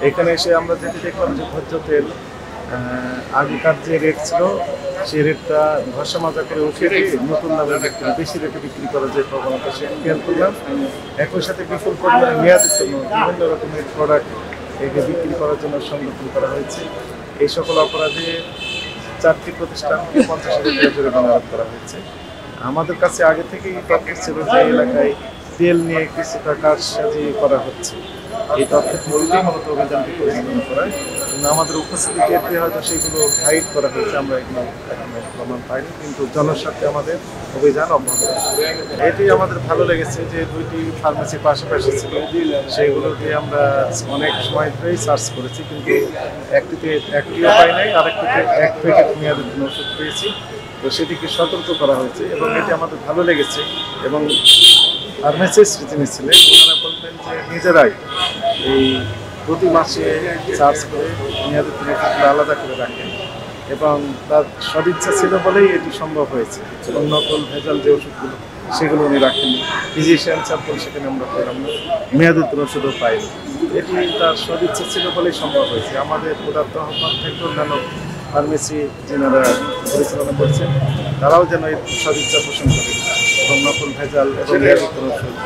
এখানে এসে আমরা যেটি দেখলাম যে ভোজ্য তেল আগেকার যে রেট ছিল সেই রেটটা ঘষা মাজা করে উঠিয়ে দিয়ে নতুন দামে বেশি রেটে বিক্রি করার যে প্রবণতা সে খেয়াল করলাম। একই সাথে বিপুল পরিমাণে মেয়াদের জন্য বিভিন্ন রকমের প্রোডাক্ট একে বিক্রি করার জন্য সংরক্ষণ করা হয়েছে। এই সকল অপরাধে 4টি প্রতিষ্ঠানকে 50,000 টাকা জরিমানা আরোপ করা হয়েছে। আমাদের কাছে আগে থেকেই তথ্য ছিল যে এলাকায় তেল নিয়ে কিছুটা কারসাজি করা হচ্ছে। এই তথ্যের ভিত্তিতেই মূলত অভিযানটি পরিচালনা করায় এবং আমাদের উপস্থিতি টের পেয়ে হয়তো সেগুলো হাইড করা হয়েছে, আমরা এগুলো এখনো প্রমাণ পাইনি, কিন্তু জনস্বার্থে আমাদের অভিযান অব্যাহত আছে। এটি আমাদের ভালো লেগেছে যে 2টি ফার্মেসি পাশাপাশি ছিল, সেগুলো দিয়ে আমরা অনেক সময় ধরেই সার্চ করেছি, কিন্তু একটিও পাই নাই, আরেকটিতে 1 প্যাকেট মেয়াদের জন্য ওষুধ পেয়েছি। তো সেটিকে সতর্ক করা হয়েছে এবং এটি আমাদের ভালো লেগেছে। এবং ফার্মাসিস্ট যিনি ছিলেন ওনারা বলতেন যে নিজেরাই এই প্রতি মাসে চার্জ করে মেয়াদের ওষুধগুলো আলাদা করে রাখেন এবং তার সদিচ্ছা ছিল বলেই এটি সম্ভব হয়েছে। এবং নকল ভেজাল যে ওষুধগুলো সেগুলো উনি রাখেননি, ফিজিশিয়ান স্যাম্পল সেখানে আমরা পেলাম না, মেয়াদের ওষুধও পাইনি। এটি তার সদিচ্ছা ছিল বলেই সম্ভব হয়েছে। আমাদের উদাত্ত আহ্বান থেকে অন্যান্য ফার্মেসি যেনারা পরিচালনা করছেন তারাও যেন এই সদিচ্ছা পোষণ করে এবং নকল ভেজাল এবং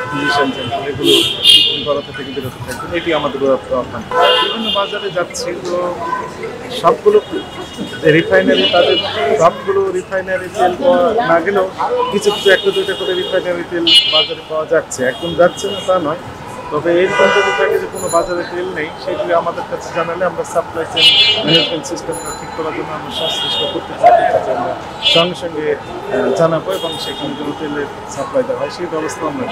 ফিজিশিয়ান স্যাম্পল এগুলো বিক্রি করা থেকে বিরত থাকবেন, এটি আমাদের উদাত্ত আহ্বান। বিভিন্ন বাজারে যাচ্ছি, তো সবগুলো রিফাইনারি তাদের সবগুলো রিফাইনারি তেল পাওয়া না গেলেও কিছু কিছু 1-2টা করে রিফাইনারি তেল বাজারে পাওয়া যাচ্ছে। একদম যাচ্ছে না তা নয়, তবে এই পদ্ধতি থেকে যে কোনো বাজারে তেল নেই সেগুলি আমাদের কাছে জানালে আমরা সাপ্লাই চেইন ম্যানেজমেন্ট সিস্টেমটা ঠিক করার জন্য আমরা সংশ্লিষ্ট কর্তৃপক্ষের কাছে আমরা সঙ্গে সঙ্গে জানাবো এবং সেখানে যেন তেলের সাপ্লাই দেওয়া হয় সেই ব্যবস্থা আমরা